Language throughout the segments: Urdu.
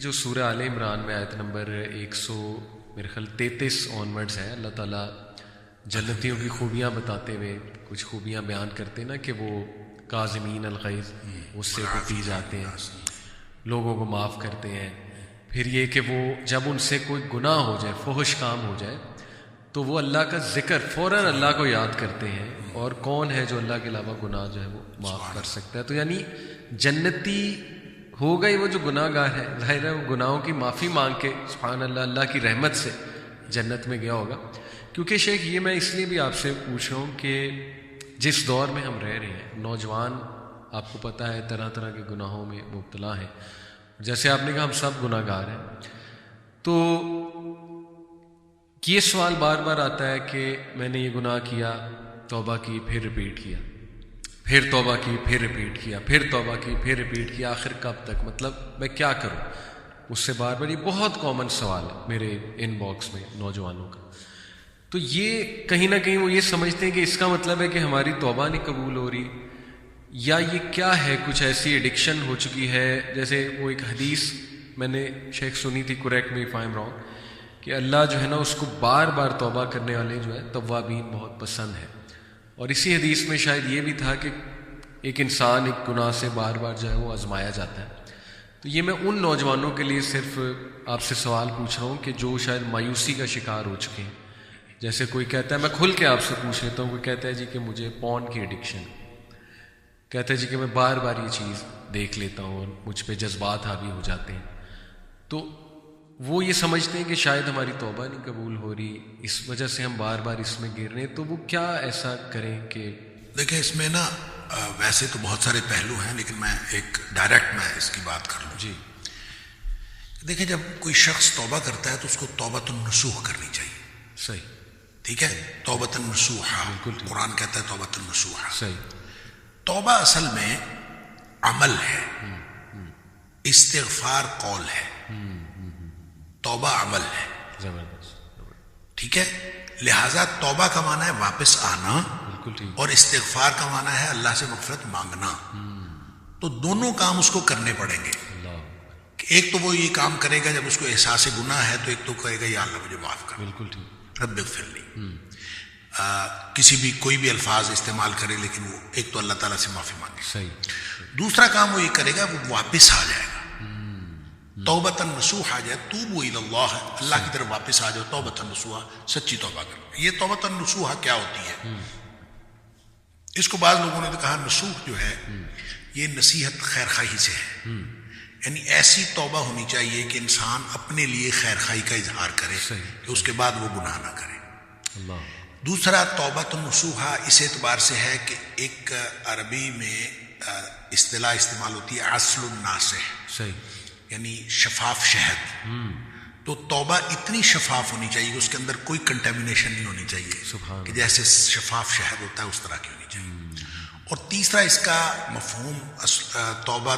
جو سورہ آل عمران میں آیت نمبر 133 آنورڈز ہے، اللہ تعالیٰ جنتیوں کی خوبیاں بتاتے ہوئے کچھ خوبیاں بیان کرتے ہیں نا کہ وہ کاظمین الغیظ، غصے کو پی جاتے ہیں، لوگوں کو معاف کرتے ہیں. پھر یہ کہ وہ جب ان سے کوئی گناہ ہو جائے، فحش کام ہو جائے، تو وہ اللہ کا ذکر فوراً اللہ کو یاد کرتے ہیں. اور کون ہے جو اللہ کے علاوہ گناہ جو ہے وہ معاف کر سکتا ہے؟ تو یعنی جنتی ہو گئی وہ جو گناہ گار ہے، ظاہر ہے وہ گناہوں کی معافی مانگ کے سبحان اللہ اللہ کی رحمت سے جنت میں گیا ہوگا. کیونکہ شیخ یہ میں اس لیے بھی آپ سے پوچھ رہا ہوں کہ جس دور میں ہم رہ رہے ہیں، نوجوان آپ کو پتہ ہے طرح طرح کے گناہوں میں مبتلا ہیں. جیسے آپ نے کہا ہم سب گناہ گار ہیں، تو یہ سوال بار بار آتا ہے کہ میں نے یہ گناہ کیا، توبہ کی، پھر ریپیٹ کیا، پھر توبہ کی، پھر ریپیٹ کیا، پھر توبہ کی، پھر ریپیٹ کیا، آخر کب تک؟ مطلب میں کیا کروں؟ اس سے بار بار یہ بہت کامن سوال ہے میرے ان باکس میں نوجوانوں کا. تو یہ کہیں نہ کہیں وہ یہ سمجھتے ہیں کہ اس کا مطلب ہے کہ ہماری توبہ نہیں قبول ہو رہی، یا یہ کیا ہے، کچھ ایسی ایڈکشن ہو چکی ہے. جیسے وہ ایک حدیث میں نے شیخ سنی تھی، correct me if I am wrong, کہ اللہ جو ہے نا اس کو بار بار توبہ کرنے والے جو ہے توابین بہت پسند ہے. اور اسی حدیث میں شاید یہ بھی تھا کہ ایک انسان ایک گناہ سے بار بار جو ہے وہ آزمایا جاتا ہے. تو یہ میں ان نوجوانوں کے لیے صرف آپ سے سوال پوچھ رہا ہوں کہ جو شاید مایوسی کا شکار ہو چکے ہیں. جیسے کوئی کہتا ہے، میں کھل کے آپ سے پوچھ لیتا ہوں، کوئی کہتا ہے جی کہ مجھے پون کی ایڈکشن، کہتا ہے جی کہ میں بار بار یہ چیز دیکھ لیتا ہوں اور مجھ پہ جذبات حاوی ہو جاتے ہیں. تو وہ یہ سمجھتے ہیں کہ شاید ہماری توبہ نہیں قبول ہو رہی، اس وجہ سے ہم بار بار اس میں گر رہے ہیں. تو وہ کیا ایسا کریں کہ دیکھیں اس میں نا ویسے تو بہت سارے پہلو ہیں، لیکن میں ایک ڈائریکٹ میں اس کی بات کر لوں. جی دیکھیں جب کوئی شخص توبہ کرتا ہے تو اس کو توبۃ النصوح کرنی چاہیے. صحیح، ٹھیک ہے، توبۃ النصوح، بالکل قرآن کہتا ہے توبۃ النصوح. صحیح. توبہ اصل میں عمل ہے، استغفار قول ہے، توبہ عمل ہے. زبردست. ٹھیک ہے، لہذا توبہ کا معنی ہے واپس آنا، بالکل ٹھیک. اور استغفار کا معنی ہے اللہ سے مغفرت مانگنا. تو دونوں کام اس کو کرنے پڑیں گے. کہ ایک تو وہ یہ کام کرے گا جب اس کو احساس گناہ ہے، تو ایک تو کہے گا یا اللہ مجھے معاف کر، بالکل ٹھیک. رب اغفر لی. کسی بھی کوئی بھی الفاظ استعمال کرے، لیکن وہ ایک تو اللہ تعالیٰ سے معافی مانگے. صحیح. دوسرا کام وہ یہ کرے گا، وہ واپس آ جائے گا. توبۃ النصوح آ جائے، توبوا الی اللہ، اللہ کی طرف واپس آ جاؤ. توبۃ النصوح، سچی توبہ کرو. یہ توبۃ النصوح کیا ہوتی ہے؟ اس کو بعض لوگوں نے تو کہا نصوح جو ہے یہ نصیحت خیر خواہی سے ہے. یعنی ایسی توبہ ہونی چاہیے کہ انسان اپنے لیے خیر خواہی کا اظہار کرے کہ اس کے بعد وہ گناہ نہ کرے. اللہ. دوسرا توبۃ النصوح اس اعتبار سے ہے کہ ایک عربی میں اصطلاح استعمال ہوتی ہے عسل الناصح، صحیح، یعنی شفاف شہد. تو توبہ اتنی شفاف ہونی چاہیے کہ اس کے اندر کوئی کنٹامینیشن نہیں ہونی چاہیے، سبحان کہ جیسے شفاف شہد ہوتا ہے اس طرح کی ہونی چاہیے. اور تیسرا اس کا مفہوم توبہ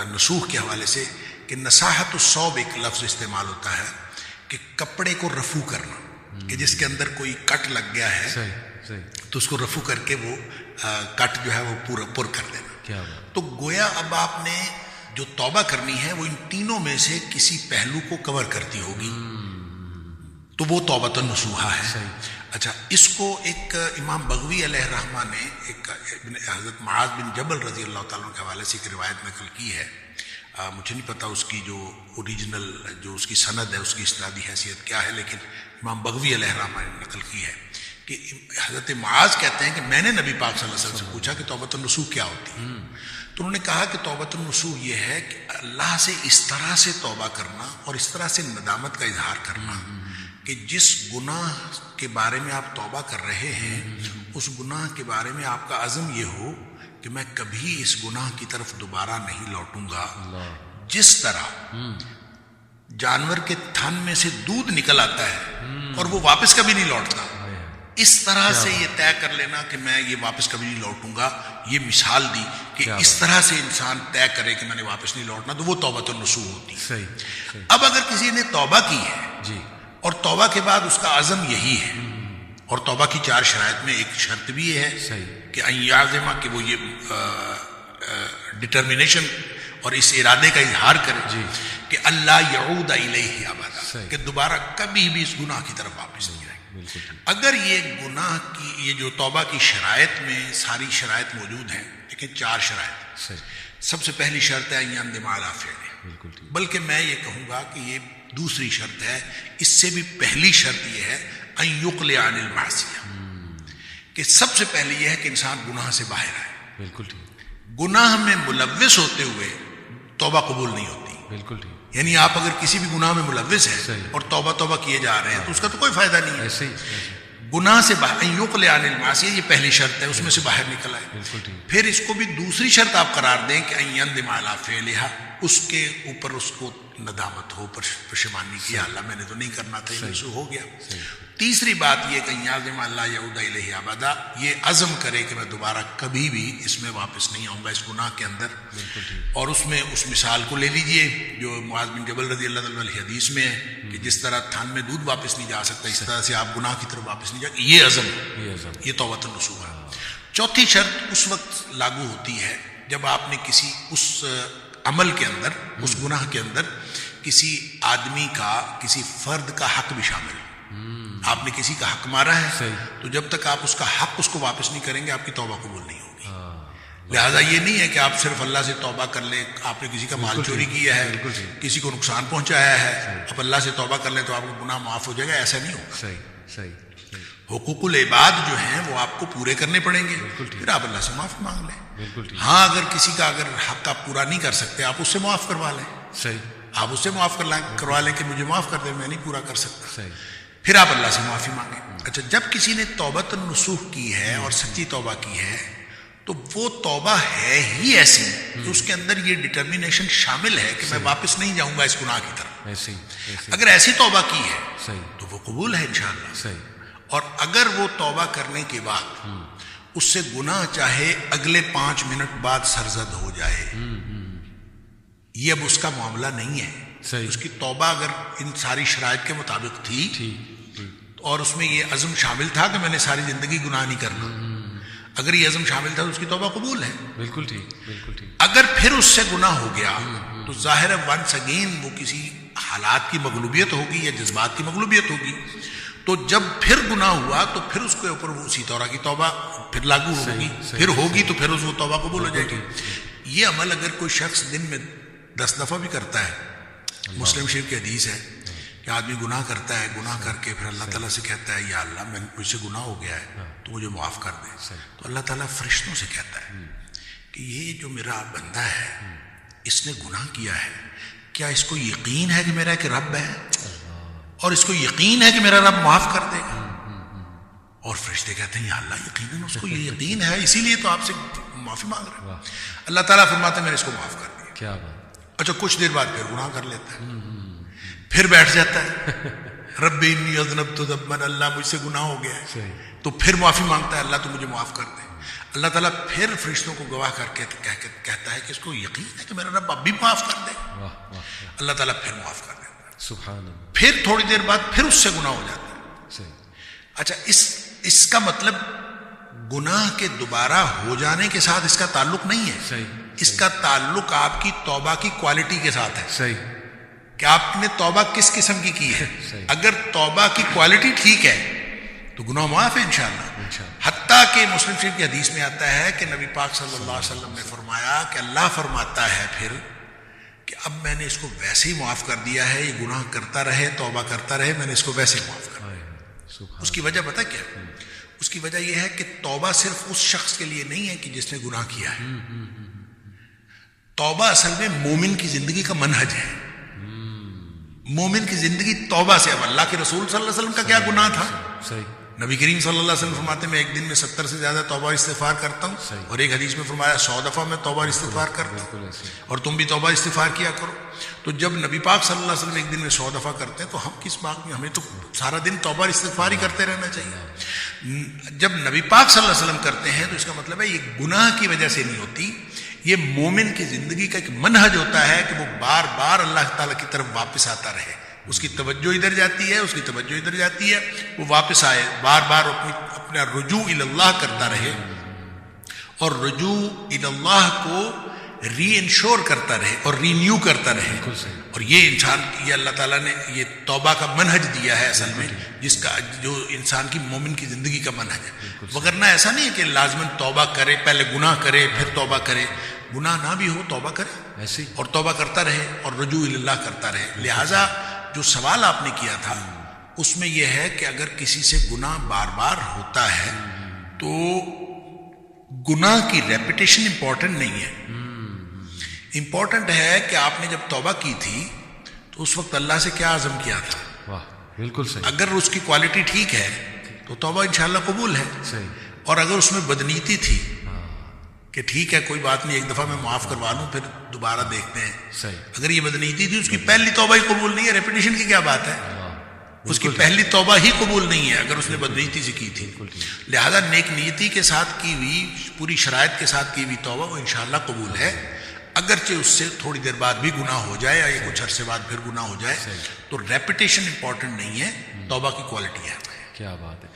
نصوح کے حوالے سے کہ نصاحت الصوب ایک لفظ استعمال ہوتا ہے کہ کپڑے کو رفو کرنا، کہ جس کے اندر کوئی کٹ لگ گیا ہے صحیح صحیح. تو اس کو رفو کر کے وہ کٹ جو ہے وہ پورا پر کر دینا. کیا بات. تو گویا اب آپ نے جو توبہ کرنی ہے وہ ان تینوں میں سے کسی پہلو کو کور کرتی ہوگی، تو وہ توبۃ النصوح ہے. صحیح. اچھا، اس کو ایک امام بغوی علیہ الرحمہ نے ایک حضرت معاذ بن جبل رضی اللہ تعالیٰ عنہ کے حوالے سے ایک روایت نقل کی ہے. مجھے نہیں پتا اس کی جو اوریجنل جو اس کی سند ہے اس کی اسنادی حیثیت کیا ہے، لیکن امام بغوی علیہ الرحمہ نے نقل کی ہے کہ حضرت معاذ کہتے ہیں کہ میں نے نبی پاک صلی اللہ علیہ وسلم سے پوچھا کہ توبۃ النصوح کیا ہوتی ہے. تو انہوں نے کہا کہ توبۃ النصوح یہ ہے کہ اللہ سے اس طرح سے توبہ کرنا اور اس طرح سے ندامت کا اظہار کرنا کہ جس گناہ کے بارے میں آپ توبہ کر رہے ہیں اس گناہ کے بارے میں آپ کا عزم یہ ہو کہ میں کبھی اس گناہ کی طرف دوبارہ نہیں لوٹوں گا. جس طرح جانور کے تھن میں سے دودھ نکل آتا ہے اور وہ واپس کبھی نہیں لوٹتا، اس طرح سے یہ طے کر لینا کہ میں یہ واپس کبھی نہیں لوٹوں گا. یہ مثال دی کہ اس طرح سے انسان طے کرے کہ میں نے واپس نہیں لوٹنا، تو وہ توبۃ النصوح ہوتی ہے. صحیح. اب اگر کسی نے توبہ کی ہے جی، اور توبہ کے بعد اس کا عزم یہی ہے، اور توبہ کی 4 شرائط میں ایک شرط بھی یہ ہے صحیح کہ یعزم، کہ وہ یہ ڈٹرمنیشن اور اس ارادے کا اظہار کرے جی کہ اللہ یعود الیہ ابدا، کہ دوبارہ کبھی بھی اس گناہ کی طرف واپس نہیں آئے. اگر یہ گناہ کی یہ جو توبہ کی شرائط میں ساری شرائط موجود ہیں، لیکن 4 شرائط. سب سے پہلی شرط ہے ان یندم علی فعلہ، بلکہ میں یہ کہوں گا کہ یہ دوسری شرط ہے، اس سے بھی پہلی شرط یہ ہے ان یقلع عن المعصیہ، کہ سب سے پہلے یہ ہے کہ انسان گناہ سے باہر آئے. بالکل ٹھیک. گناہ میں ملوث ہوتے ہوئے توبہ قبول نہیں ہوتی. بالکل ٹھیک. یعنی آپ اگر کسی بھی گناہ میں ملوث ہیں اور توبہ کیے جا رہے ہیں تو اس کا تو کوئی فائدہ نہیں ہے. ایسے ہی گناہ سے باہر یقلع عن المعصیہ، یہ پہلی شرط ہے، اس میں سے باہر نکل آئے. بالکل ٹھیک. پھر اس کو بھی دوسری شرط آپ قرار دیں کہ ان یندم علی فعلہ، اس کے اوپر اس کو ندامت ہو، پشیمانی کی، اللہ میں نے تو نہیں کرنا تھا، یہ سے ہو گیا. تیسری بات یہ کہ یعزم اللہ یعود الیہ ابدا، یہ عزم کرے کہ میں دوبارہ کبھی بھی اس میں واپس نہیں آؤں گا، اس گناہ کے اندر. اور اس میں اس مثال کو لے لیجئے جو معاذ بن جبل رضی اللہ عنہ کی حدیث میں ہے کہ جس طرح تھن میں دودھ واپس نہیں جا سکتا، اس طرح سے آپ گناہ کی طرف واپس نہیں جا. یہ عزم، یہ توبۃ النصوح ہے. چوتھی شرط اس وقت لاگو ہوتی ہے جب آپ نے کسی اس عمل کے اندر، اس گناہ کے اندر کسی آدمی کا، کسی فرد کا حق بھی شامل. آپ نے کسی کا حق مارا ہے تو جب تک آپ اس کا حق اس کو واپس نہیں کریں گے آپ کی توبہ قبول نہیں ہوگی. لہذا یہ نہیں ہے کہ آپ صرف اللہ سے توبہ کر لیں. آپ نے کسی کا مال چوری کیا ہے، کسی کو نقصان پہنچایا ہے، آپ اللہ سے توبہ کر لیں تو آپ کو گناہ معاف ہو جائے گا، ایسا نہیں ہوگا. صحیح. حقوق العباد جو ہیں وہ آپ کو پورے کرنے پڑیں گے، پھر آپ اللہ سے معافی مانگ لیں. ہاں اگر کسی کا اگر حق آپ پورا نہیں کر سکتے آپ اس سے معاف کروا لیں. آپ اس سے معاف کروا لیں کہ مجھے معاف کر دیں، میں نہیں پورا کر سکتا، پھر آپ اللہ سے معافی مانگیں. اچھا، جب کسی نے توبۃ النصوح کی ہے اور سچی توبہ کی ہے تو وہ توبہ ہے ہی ایسی کہ اس کے اندر یہ ڈٹرمینیشن شامل ہے کہ میں واپس نہیں جاؤں گا اس گناہ کی طرف. اگر ایسی توبہ کی ہے تو وہ قبول ہے انشاءاللہ. اور اگر وہ توبہ کرنے کے بعد اس سے گناہ چاہے اگلے 5 منٹ بعد سرزد ہو جائے، یہ اب اس کا معاملہ نہیں ہے. اس کی توبہ اگر ان ساری شرائط کے مطابق تھی اور اس میں یہ عزم شامل تھا کہ میں نے ساری زندگی گناہ نہیں کرنا، اگر یہ عزم شامل تھا تو اس کی توبہ قبول ہے. بالکل ٹھیک. اگر پھر اس سے گناہ ہو گیا تو ظاہر ہے ونس اگین وہ کسی حالات کی مغلوبیت ہوگی یا جذبات کی مغلوبیت ہوگی. تو جب پھر گناہ ہوا تو پھر اس کے اوپر وہ اسی طرح کی توبہ پھر لاگو ہوگی، پھر ہوگی تو پھر اس کو توبہ قبول ہو جائے گی. یہ عمل اگر کوئی شخص دن میں 10 دفعہ بھی کرتا ہے، مسلم شریف کی حدیث ہے کہ آدمی گناہ کرتا ہے، گناہ کر کے پھر اللہ تعالیٰ سے کہتا ہے یا اللہ مجھ سے گناہ ہو گیا ہے تو مجھے معاف کر دے، تو اللہ تعالیٰ فرشتوں سے کہتا ہے کہ یہ جو میرا بندہ ہے اس نے گناہ کیا ہے، کیا اس کو یقین ہے کہ میرا ایک رب ہے اور اس کو یقین ہے کہ میرا رب معاف کر دے گا؟ اور فرشتے کہتے ہیں یا اللہ یقیناً اس کو یہ یقین ہے، اسی لیے تو آپ سے معافی مانگ رہا ہے. اللہ تعالیٰ فرماتے ہیں میں نے اس کو معاف کر دیا. کیا بات. اچھا، کچھ دیر بعد پھر گناہ کر لیتا ہے، پھر بیٹھ جاتا ہے رب انی اذنبت ذنبا، اللہ مجھ سے گناہ ہو گیا ہے، تو پھر معافی مانگتا ہے اللہ تو مجھے معاف کر دے. اللہ تعالیٰ پھر فرشتوں کو گواہ کر کے کہتا ہے کہ اس کو یقین ہے کہ میرا رب اب بھی معاف کر دے. اللہ تعالیٰ پھر معاف کر دیتا ہے. سبحان اللہ. پھر تھوڑی دیر بعد پھر اس سے گناہ ہو جاتا ہے. اچھا، اس کا مطلب گناہ کے دوبارہ ہو جانے کے ساتھ اس کا تعلق نہیں ہے. اس کا تعلق آپ کی توبہ کی کوالٹی کے ساتھ ہے کہ آپ نے توبہ کس قسم کی ہے. اگر توبہ کی کوالٹی ٹھیک ہے تو گناہ معاف ہے انشاءاللہ. حتیٰ کہ مسلم شریف کی حدیث میں آتا ہے کہ نبی پاک صلی اللہ علیہ وسلم نے فرمایا کہ اللہ فرماتا ہے پھر کہ اب میں نے اس کو ویسے ہی معاف کر دیا ہے، یہ گناہ کرتا رہے، توبہ کرتا رہے، میں نے اس کو ویسے ہی معاف کر دیا. اس کی وجہ پتہ کیا؟ اس کی وجہ یہ ہے کہ توبہ صرف اس شخص کے لیے نہیں ہے کہ جس نے گناہ کیا ہے. توبہ اصل میں مومن کی زندگی کا منہج ہے. مومن کی زندگی توبہ سے. اب اللہ کے رسول صلی اللہ علیہ وسلم کا کیا گناہ تھا؟ نبی کریم صلی اللہ علیہ وسلم فرماتے ہیں میں ایک دن میں 70 سے زیادہ توبہ استغفار کرتا ہوں، اور ایک حدیث میں فرمایا 100 دفعہ میں توبہ استغفار کرتا ہوں، اور تم بھی توبہ استغفار کیا کرو. تو جب نبی پاک صلی اللہ علیہ وسلم ایک دن میں 100 دفعہ کرتے ہیں تو ہم کس بات میں، ہمیں تو سارا دن توبہ استغفار ہی کرتے رہنا چاہیے. جب نبی پاک صلی اللہ علیہ وسلم کرتے ہیں تو اس کا مطلب ہے یہ گناہ کی وجہ سے نہیں ہوتی، یہ مومن کی زندگی کا ایک منہج ہوتا ہے کہ وہ بار بار اللہ تعالیٰ کی طرف واپس آتا رہے. اس کی توجہ ادھر جاتی ہے، اس کی توجہ ادھر جاتی ہے، وہ واپس آئے، بار بار اپنا رجوع اللہ کرتا رہے. اور رجوع اللہ کو ری انشور کرتا رہے اور رینیو کرتا رہے. بالکل صحیح. اور یہ انسان یہ اللہ تعالیٰ نے یہ توبہ کا منہج دیا ہے اصل میں، جس کا جو انسان کی مومن کی زندگی کا منہج ہے. وگرنہ ایسا نہیں ہے کہ لازماً توبہ کرے، پہلے گناہ کرے پھر توبہ کرے. گناہ نہ بھی ہو توبہ کرے ایسے اور توبہ کرتا رہے اور رجوع اللہ کرتا رہے. لہٰذا جو سوال آپ نے کیا تھا اس میں یہ ہے کہ اگر کسی سے گناہ بار بار ہوتا ہے تو گناہ کی ریپیٹیشن امپورٹنٹ نہیں ہے. امپورٹنٹ ہے کہ آپ نے جب توبہ کی تھی تو اس وقت اللہ سے کیا عزم کیا تھا. واہ بالکل صحیح. اگر اس کی کوالٹی ٹھیک ہے تو توبہ انشاءاللہ قبول ہے. صحیح. اور اگر اس میں بدنیتی تھی کہ ٹھیک ہے کوئی بات نہیں، ایک دفعہ میں معاف کروا لوں پھر دوبارہ دیکھتے ہیں، صحیح. اگر یہ بدنیتی تھی، اس کی پہلی توبہ ہی قبول نہیں ہے، ریپیٹیشن کی کیا بات ہے. اس کی پہلی توبہ ہی قبول نہیں ہے اگر اس نے بدنیتی سے کی تھی. لہذا نیک نیتی کے ساتھ کی ہوئی، پوری شرائط کے ساتھ کی ہوئی توبہ وہ انشاءاللہ قبول ہے. اگرچہ اس سے تھوڑی دیر بعد بھی گناہ ہو جائے یا کچھ عرصے بعد پھر گناہ ہو جائے تو ریپیٹیشن امپورٹنٹ نہیں ہے، توبہ کی کوالٹی ہے. کیا بات ہے.